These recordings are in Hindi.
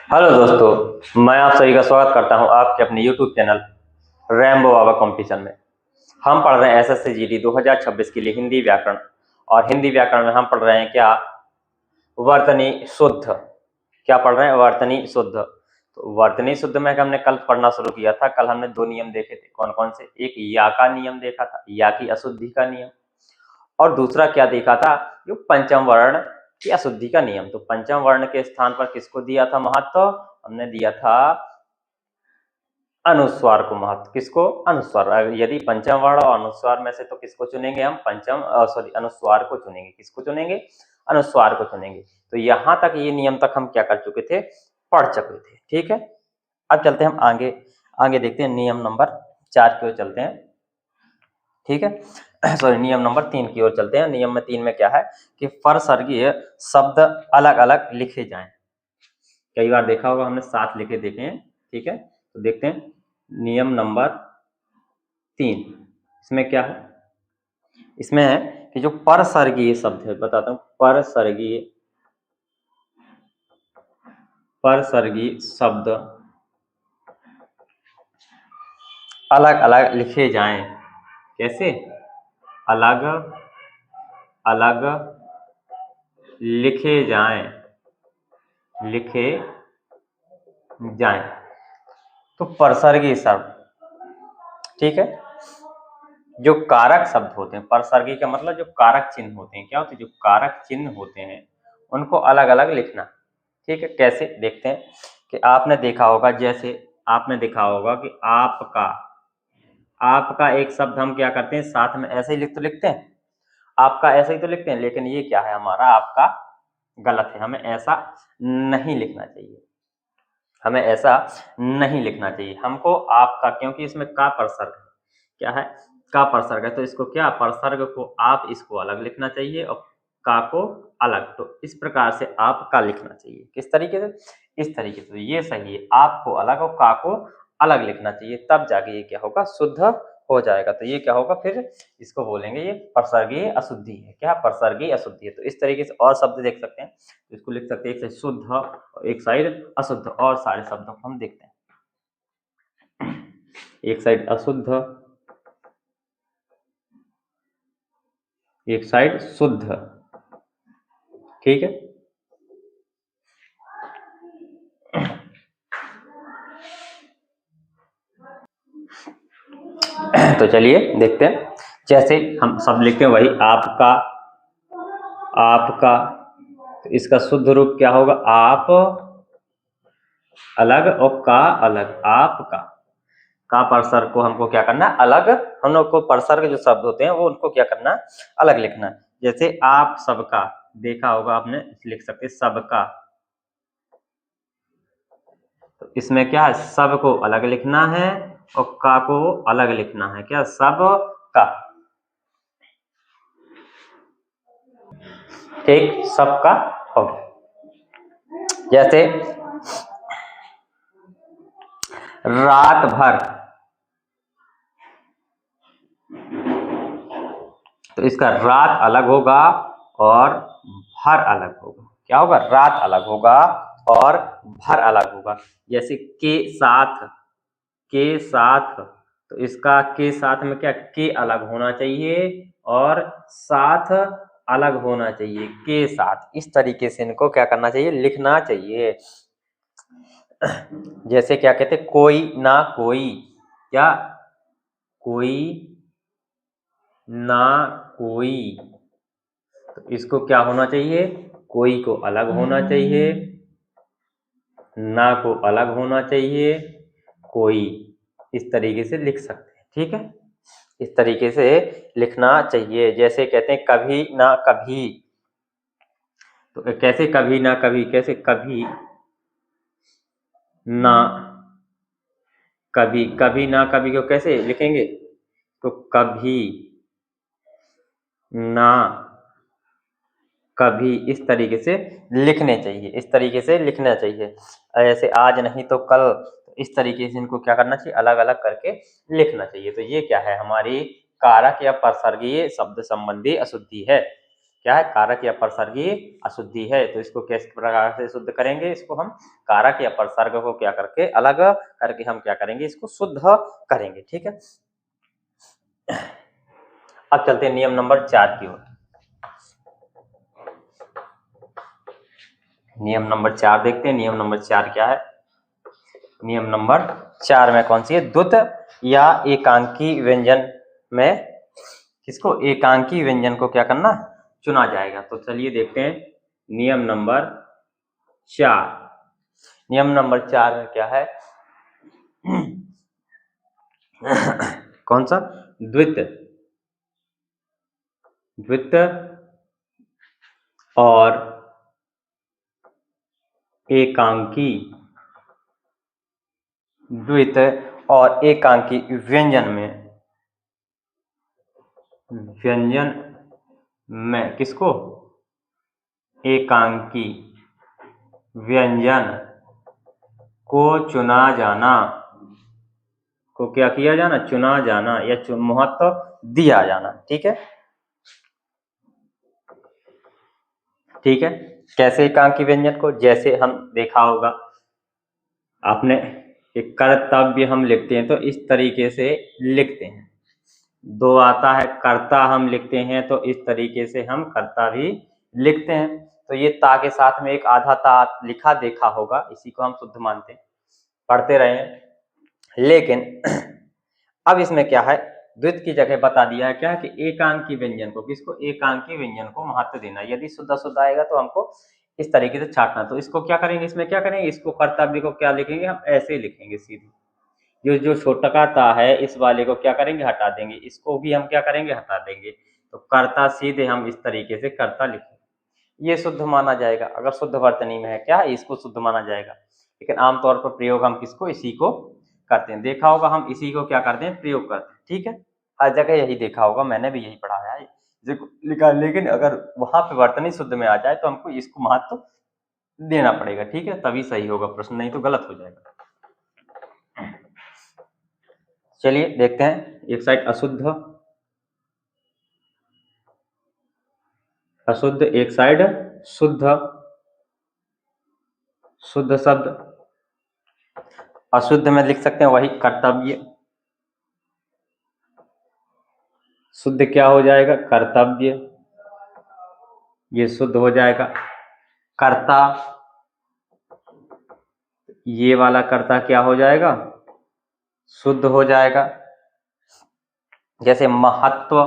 हेलो दोस्तों, मैं आप सभी का स्वागत करता हूं आपके अपने YouTube चैनल रैम्बो बाबा कंपटीशन में। हम पढ़ रहे हैं एसएससी जीडी 2026 के लिए हिंदी व्याकरण। और हिंदी व्याकरण में हम पढ़ रहे हैं क्या, वर्तनी शुद्ध। क्या पढ़ रहे हैं? वर्तनी शुद्ध। तो वर्तनी शुद्ध में हमने कल पढ़ना शुरू किया था। कल हमने दो नियम देखे थे। कौन कौन से? एक या का नियम देखा था, या की अशुद्धि का नियम। और दूसरा क्या देखा था? जो पंचम वर्ण की अशुद्धि का नियम। तो पंचम वर्ण के स्थान पर किसको दिया था महत्व? हमने दिया था अनुस्वार को महत्व। किसको? अनुस्वार। यदि पंचम वर्ण और अनुस्वार में से तो किसको चुनेंगे हम? अनुस्वार को चुनेंगे। किसको चुनेंगे? अनुस्वार को चुनेंगे। तो यहां तक ये नियम तक हम क्या कर चुके थे? पढ़ चुके थे। ठीक है, अब चलते हैं हम आगे। आगे देखते हैं नियम नंबर 4 की ओर चलते हैं। ठीक है, सॉरी, नियम नंबर 3 की ओर चलते हैं। नियम में 3 में क्या है कि परसर्गीय शब्द अलग अलग लिखे जाएं। कई बार देखा होगा हमने, साथ लिखे देखे हैं। ठीक है, तो देखते हैं नियम नंबर 3। इसमें क्या है? इसमें है कि जो परसर्गीय शब्द है, बताता हूं, परसर्गीय शब्द अलग अलग लिखे जाएं। कैसे? अलग अलग लिखे जाएं। तो परसर्गीय शब्द, ठीक है, जो कारक शब्द होते हैं, परसर्गीय का मतलब जो कारक चिन्ह होते हैं। क्या होते हैं? जो कारक चिन्ह होते हैं उनको अलग अलग लिखना। ठीक है, कैसे? देखते हैं कि आपने देखा होगा, जैसे आपने देखा होगा कि आपका एक शब्द हम क्या करते हैं, साथ में ऐसे ही लिखते हैं। आपका ऐसे ही तो लिखते हैं, लेकिन ये क्या है हमारा? आपका गलत है। हमें ऐसा नहीं लिखना चाहिए। हमको आपका, क्योंकि इसमें का परसर्ग है। क्या है? का परसर्ग है। तो इसको क्या, परसर्ग को आप इसको अलग लिखना चाहिए और का को अलग। तो इस प्रकार से आपका लिखना चाहिए। किस तरीके से? इस तरीके से। तो ये सही है, आपको अलग और का को अलग लिखना चाहिए, तब जाके ये क्या होगा? शुद्ध हो जाएगा। तो ये क्या होगा फिर? इसको बोलेंगे ये परसर्गीय अशुद्धि है। क्या? परसर्गीय अशुद्धि है। तो इस तरीके से और शब्द देख सकते हैं। इसको लिख सकते हैं एक साइड शुद्ध और एक साइड अशुद्ध। और सारे शब्दों को हम देखते हैं। एक साइड अशुद्ध, एक साइड शुद्ध। ठीक है, तो चलिए देखते हैं। जैसे हम शब्द लिखते हैं वही आपका, तो इसका शुद्ध रूप क्या होगा? आप अलग और का अलग। आपका का परसर्ग को हमको क्या करना? अलग। हम लोग को परसर्ग जो शब्द होते हैं वो उनको क्या करना? अलग लिखना। जैसे आप सबका, देखा होगा आपने, लिख सकते सबका। तो इसमें क्या है? सब को अलग लिखना है और का को अलग लिखना है। क्या? सब का। ठीक, सबका हो गया। जैसे रात भर, तो इसका रात अलग होगा और भर अलग होगा। क्या होगा? रात अलग होगा और भर अलग होगा। जैसे के साथ, तो इसका के साथ में क्या? के अलग होना चाहिए और साथ अलग होना चाहिए। के साथ, इस तरीके से इनको क्या करना चाहिए? लिखना चाहिए। जैसे क्या कहते? कोई ना कोई। क्या? कोई ना कोई। तो इसको क्या होना चाहिए? कोई को अलग होना चाहिए, ना को अलग होना चाहिए, कोई। इस तरीके से लिख सकते हैं। ठीक है, इस तरीके से लिखना चाहिए। जैसे कहते हैं कभी ना कभी, तो कैसे कभी ना कभी? कैसे? कभी ना कभी। कभी ना कभी को कैसे लिखेंगे? तो कभी ना कभी, इस तरीके से लिखने चाहिए। इस तरीके से लिखना चाहिए। ऐसे आज नहीं तो कल, इस तरीके से इनको क्या करना चाहिए? अलग अलग करके लिखना चाहिए। तो ये क्या है? हमारी कारक या परसर्गीय शब्द संबंधी अशुद्धि है। क्या है, कारक या अपसर्गीय अशुद्धि है। तो इसको किस प्रकार से शुद्ध करेंगे, इसको हम कारक या अपसर्ग को क्या करके अलग करके हम क्या करेंगे, इसको शुद्ध करेंगे। ठीक है, अब चलते हैं नियम नंबर 4 की ओर। नियम नंबर 4 देखते हैं। नियम नंबर 4 क्या है, नियम नंबर 4 में कौन सी है, द्वुत या एकांकी व्यंजन में किसको, एकांकी व्यंजन को क्या करना, चुना जाएगा। तो चलिए देखते हैं नियम नंबर 4। नियम नंबर 4 में क्या है कौन सा, द्वित, द्वित और एकांकी, द्वित और एकांकी व्यंजन में किसको, एकांकी व्यंजन को चुना जाना, को क्या किया जाना, चुना जाना या महत्व दिया जाना। ठीक है, ठीक है। कैसे एकांकी व्यंजन को, जैसे हम देखा होगा आपने, एक कर्तव्य हम लिखते हैं तो इस तरीके से लिखते हैं, दो आता है कर्ता हम लिखते हैं तो इस तरीके से हम कर्ता भी लिखते हैं। तो ये ता के साथ में एक आधा ता लिखा देखा होगा, इसी को हम शुद्ध मानते हैं, पढ़ते रहे हैं। लेकिन अब इसमें क्या है, द्वित की जगह बता दिया है क्या है कि एकांकी व्यंजन को, किसको, एकांकी व्यंजन को महत्व देना। यदि शुद्ध शुद्ध आएगा तो हमको इस तरीके से छाटना। तो इसको क्या करेंगे, इसमें क्या करेंगे, इसको कर्तव्य को क्या लिखेंगे, हम ऐसे ही लिखेंगे सीधे। जो छोटा ता है इस वाले को क्या करेंगे, हटा देंगे, इसको भी हम क्या करेंगे, हटा देंगे। तो कर्ता सीधे हम इस तरीके से कर्ता लिखेंगे, ये शुद्ध माना जाएगा। अगर शुद्ध वर्तनी में है क्या, इसको शुद्ध माना जाएगा। लेकिन आमतौर पर प्रयोग हम किसको, इसी को करते हैं। देखा होगा हम इसी को क्या करते हैं, प्रयोग करते हैं। ठीक है, हर जगह यही देखा होगा, मैंने भी यही पढ़ाया है लिखा। लेकिन अगर वहां पे वर्तनी शुद्ध में आ जाए तो हमको इसको महत्व देना पड़ेगा। ठीक है, तभी सही होगा प्रश्न, नहीं तो गलत हो जाएगा। चलिए देखते हैं, एक साइड अशुद्ध, अशुद्ध, एक साइड शुद्ध, शुद्ध शब्द। अशुद्ध में लिख सकते हैं वही कर्तव्य, शुद्ध क्या हो जाएगा, कर्तव्य, ये शुद्ध हो जाएगा। कर्ता, ये वाला कर्ता क्या हो जाएगा, शुद्ध हो जाएगा। जैसे महत्व,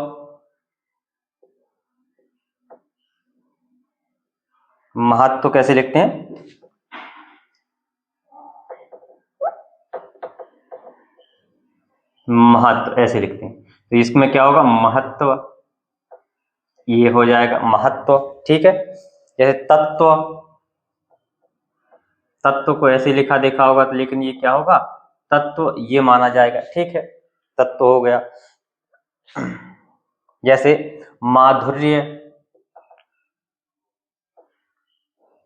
महत्व कैसे लिखते हैं, महत्व ऐसे लिखते हैं। तो इसमें क्या होगा, महत्व, ये हो जाएगा महत्व। ठीक है, जैसे तत्व, तत्व को ऐसे लिखा देखा होगा तो, लेकिन ये क्या होगा, तत्व, ये माना जाएगा। ठीक है, तत्व हो गया। जैसे माधुर्य,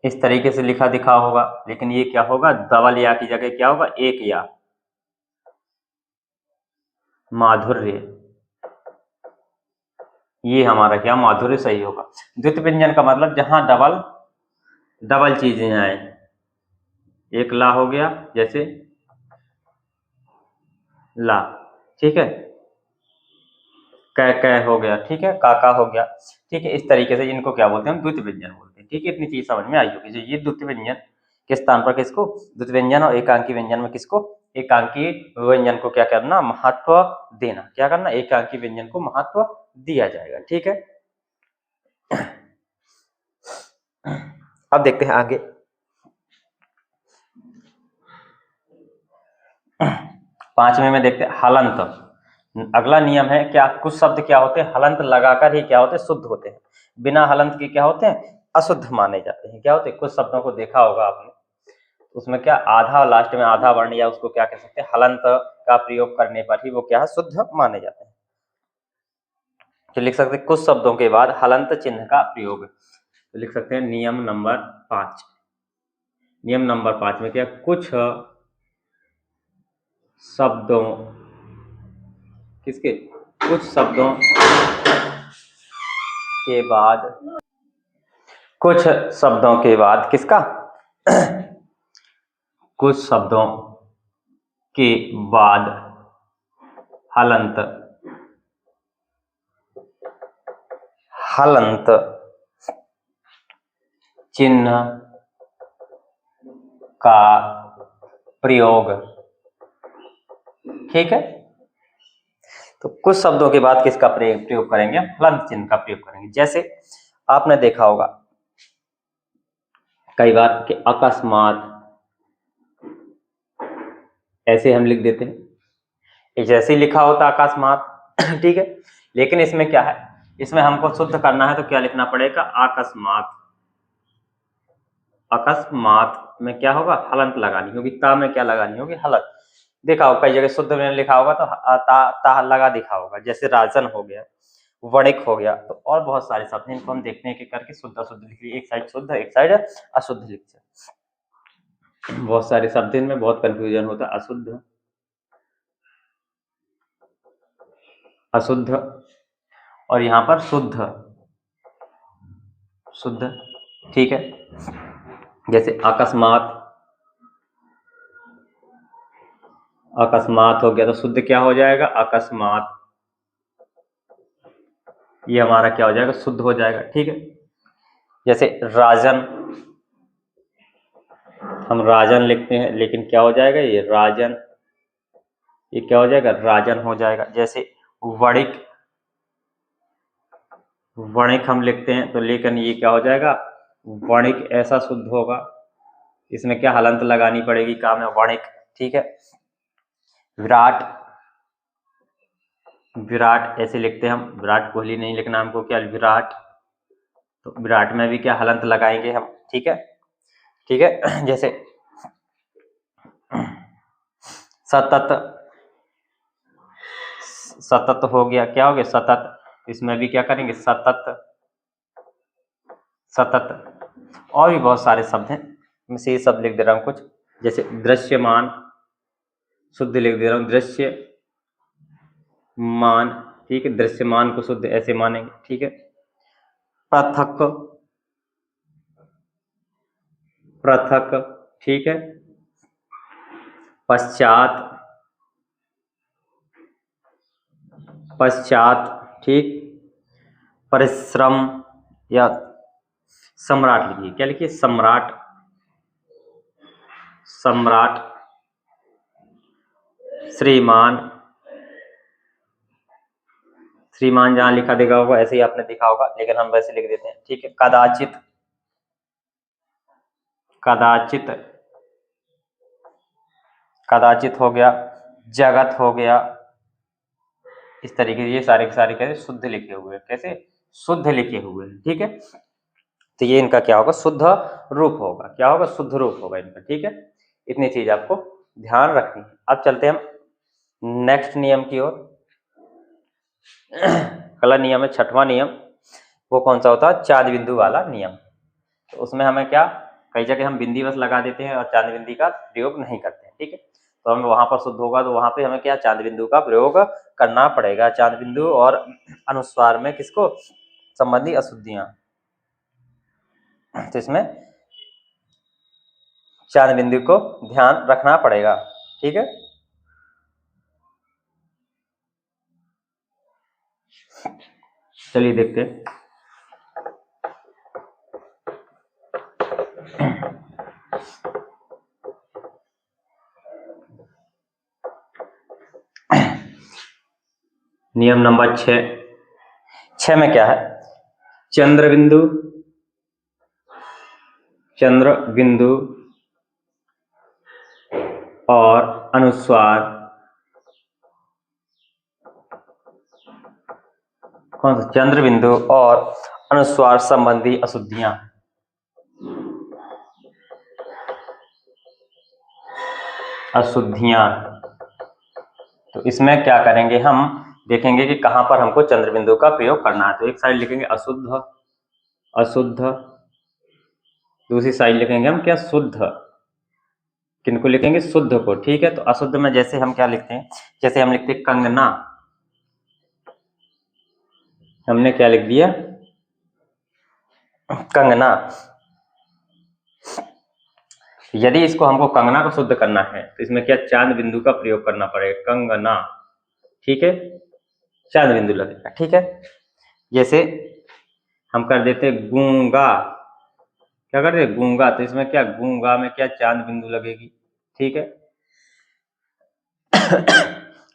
इस तरीके से लिखा दिखा होगा, लेकिन ये क्या होगा, डबल या की जगह क्या होगा, एक या, माधुर्य, ये हमारा क्या, माधुर्य सही होगा। द्वितीय व्यंजन का मतलब जहां डबल डबल चीजें आए, एक ला हो गया, जैसे ला, ठीक है, कै हो गया, ठीक है, काका हो गया। ठीक है, इस तरीके से इनको क्या बोलते हैं, हम द्वितीय व्यंजन बोलते हैं। ठीक है, इतनी चीज समझ में आई होगी। जो ये द्वितीय व्यंजन के स्थान पर किसको, द्वितीय व्यंजन, और एकांकी व्यंजन में किसको, एकांकी व्यंजन को क्या करना, महत्व देना। क्या करना, एकांकी व्यंजन को महत्व दिया जाएगा। ठीक है, अब देखते हैं आगे। पांचवें में देखते हैं हलंत। अगला नियम है क्या, कुछ शब्द क्या होते हैं, हलंत लगाकर ही क्या होते हैं, शुद्ध होते हैं। बिना हलंत के क्या होते हैं, अशुद्ध माने जाते हैं। क्या होते हैं, कुछ शब्दों को देखा होगा आपने, उसमें क्या आधा, लास्ट में आधा वर्ण या उसको क्या कह सकते हैं, हलंत का प्रयोग करने पर ही वो क्या है, शुद्ध माने जाते हैं। तो लिख सकते हैं कुछ शब्दों के बाद हलंत चिन्ह का प्रयोग। तो लिख सकते हैं नियम नंबर 5। नियम नंबर 5 में क्या, कुछ शब्दों, किसके, कुछ शब्दों के बाद, कुछ शब्दों के बाद किसका कुछ शब्दों के बाद हलंत, हलंत चिन्ह का प्रयोग, ठीक है। तो कुछ शब्दों के बाद किसका प्रयोग करेंगे, हलंत चिन्ह का प्रयोग करेंगे। जैसे आपने देखा होगा कई बार कि अकस्मात ऐसे हम लिख देते हैं, जैसे ही लिखा होता अकस्मात ठीक है। लेकिन इसमें क्या है, इसमें हमको शुद्ध करना है तो क्या लिखना पड़ेगा, अकस्मात। अकस्मात में क्या होगा, हलंत लगानी होगी, ता में क्या लगानी होगी, हलंत। देखा होगा कई जगह शुद्ध में लिखा होगा तो ता लगा दिखा होगा, जैसे राजन हो गया, वणिक हो गया, तो और बहुत सारे शब्द हैं, इनको हम देखते हैं कि करके शुद्ध अशुद्ध लिख लीजिए, एक साइड शुद्ध एक साइड अशुद्ध लिखते हैं। बहुत सारे शब्द इनमें बहुत कंफ्यूजन होता है, अशुद्ध, अशुद्ध, और यहाँ पर शुद्ध, शुद्ध, ठीक है। जैसे अकस्मात, अकस्मात हो गया तो शुद्ध क्या हो जाएगा, अकस्मात, ये हमारा क्या हो जाएगा, शुद्ध हो जाएगा, ठीक है। जैसे राजन, हम राजन लिखते हैं लेकिन क्या हो जाएगा, ये राजन, ये क्या हो जाएगा, राजन हो जाएगा। जैसे वणिक, वणिक हम लिखते हैं तो लेकिन ये क्या हो जाएगा, वणिक, ऐसा शुद्ध होगा, इसमें क्या हलंत लगानी पड़ेगी, काम है वणिक, ठीक है। विराट, विराट ऐसे लिखते हैं हम, विराट कोहली नहीं लिखना हमको, क्या विराट, तो विराट में भी क्या हलंत लगाएंगे हम, ठीक है, ठीक है। जैसे सतत, सतत हो गया, क्या हो गया, सतत, इसमें भी क्या करेंगे, सतत, सतत, और भी बहुत सारे शब्द हैं, मैं से ये सब लिख दे रहा हूं कुछ। जैसे दृश्यमान, शुद्ध लिख दे रहा हूं, दृश्य मान, ठीक है, दृश्यमान को शुद्ध ऐसे मानेंगे, ठीक है। पृथक, पृथक, ठीक है। पश्चात, पश्चात, ठीक। परिश्रम या सम्राट लिखिए, क्या लिखिए, सम्राट, सम्राट। श्रीमान, श्रीमान जहां लिखा देखा होगा ऐसे ही आपने देखा होगा, लेकिन हम वैसे लिख देते हैं, ठीक है। कदाचित, कदाचित, कदाचित हो गया, जगत हो गया, इस तरीके से ये सारे के सारे कैसे शुद्ध लिखे हुए हैं, कैसे शुद्ध लिखे हुए हैं, ठीक है। तो ये इनका क्या होगा, शुद्ध रूप होगा, क्या होगा, शुद्ध रूप होगा इनका, ठीक है। इतनी चीज आपको ध्यान रखनी है। अब चलते हैं हम नेक्स्ट नियम की ओर। अगला नियम है छठवां नियम, वो कौन सा होता है, चांद बिंदु वाला नियम। तो उसमें हमें क्या, कई जगह हम बिंदी बस लगा देते हैं और चांद बिंदी का प्रयोग नहीं करते हैं, ठीक है। तो हमें वहां पर शुद्ध होगा तो वहां पे हमें क्या, चांद बिंदु का प्रयोग करना पड़ेगा। चांद बिंदु और अनुस्वार में किसको संबंधी अशुद्धियां, तो इसमें चांद बिंदु को ध्यान रखना पड़ेगा, ठीक है। चलिए देखते हैं। नियम नंबर 6 में क्या है, चंद्र बिंदु, चंद्र बिंदु और अनुस्वार, कौन सा, चंद्र बिंदु और अनुस्वार संबंधी अशुद्धियां, अशुद्धियां। तो इसमें क्या करेंगे, हम देखेंगे कि कहां पर हमको चंद्र बिंदु का प्रयोग करना है। तो एक साइड लिखेंगे अशुद्ध, अशुद्ध, दूसरी साइड लिखेंगे हम क्या, शुद्ध। किनको लिखेंगे, शुद्ध को, ठीक है। तो अशुद्ध में जैसे हम क्या लिखते हैं, जैसे हम लिखते हैं कंगना, हमने क्या लिख दिया, कंगना, यदि इसको हमको कंगना को शुद्ध करना है तो इसमें क्या चांद बिंदु का प्रयोग करना पड़ेगा, कंगना, ठीक है, चांद बिंदु लगेगा, ठीक है। जैसे हम कर देते गूंगा, क्या करते गूंगा, तो इसमें क्या गूंगा में क्या चांद बिंदु लगेगी, ठीक है।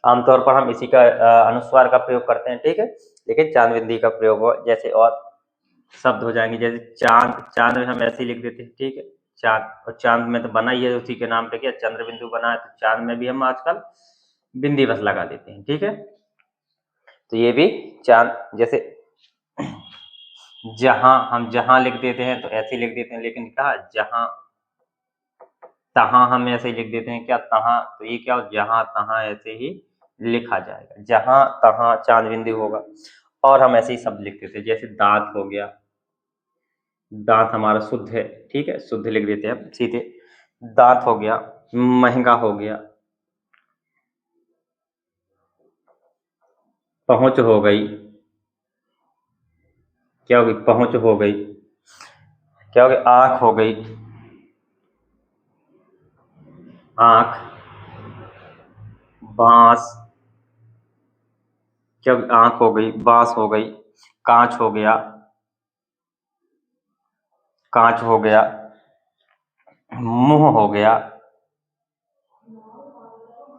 आमतौर पर हम इसी का अनुस्वार का प्रयोग करते हैं, ठीक है, लेकिन चांद बिंदु का प्रयोग हो, जैसे और शब्द हो जाएंगे, जैसे चांद, चांद में हम ऐसे ही लिख देते हैं, ठीक है, चांद, और चांद में तो बना ही है उसी के नाम पे क्या चंद्र बिंदु बना है, तो चांद में भी हम आजकल बिंदी बस लगा देते हैं, ठीक है। तो ये भी चांद, जैसे जहां, हम जहां लिख देते हैं तो ऐसे ही लिख देते हैं, लेकिन कहा जहां, तहां हम ऐसे ही लिख देते हैं, क्या तहां, तो ये क्या जहां तहां ऐसे ही लिखा जाएगा, जहां तहां चांद बिंदु होगा। और हम ऐसे ही शब्द लिख देते हैं, जैसे दांत हो गया, दांत हमारा शुद्ध है, ठीक है, शुद्ध लिख देते हैं हम सीधे, दांत हो गया, महंगा हो गया, पहुंच हो गई, क्या हो गई, पहुंच हो गई, क्या हो गई, आंख हो गई, आंख, बांस, क्या हो गई, आंख हो गई, बांस हो गई, कांच हो गया, कांच हो गया, मुंह हो गया,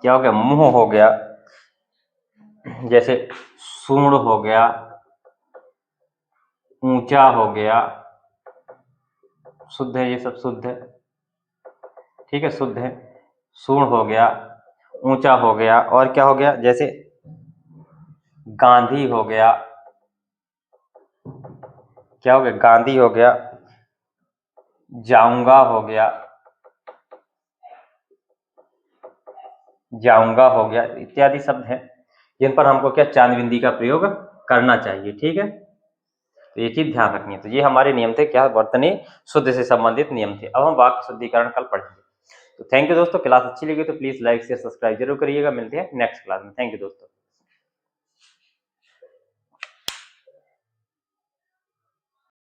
क्या हो गया, मुंह हो गया, जैसे सूंड हो गया, ऊंचा हो गया, शुद्ध है, ये सब शुद्ध है, ठीक है, शुद्ध है, सूंड हो गया, ऊंचा हो गया, और क्या हो गया, जैसे गांधी हो गया, क्या हो गया, गांधी हो गया, जाऊंगा हो गया, जाऊंगा हो गया, इत्यादि शब्द हैं जिन पर हमको क्या चांद बिंदी का प्रयोग करना चाहिए, ठीक है। तो ये चीज ध्यान रखनी है। तो ये हमारे नियम थे, क्या वर्तनी शुद्ध से संबंधित नियम थे। अब हम वाक्य शुद्धिकरण कल पढ़ेंगे। तो थैंक यू दोस्तों, क्लास अच्छी लगी तो प्लीज लाइक शेयर सब्सक्राइब जरूर करिएगा। मिलते हैं नेक्स्ट क्लास में। थैंक यू दोस्तों।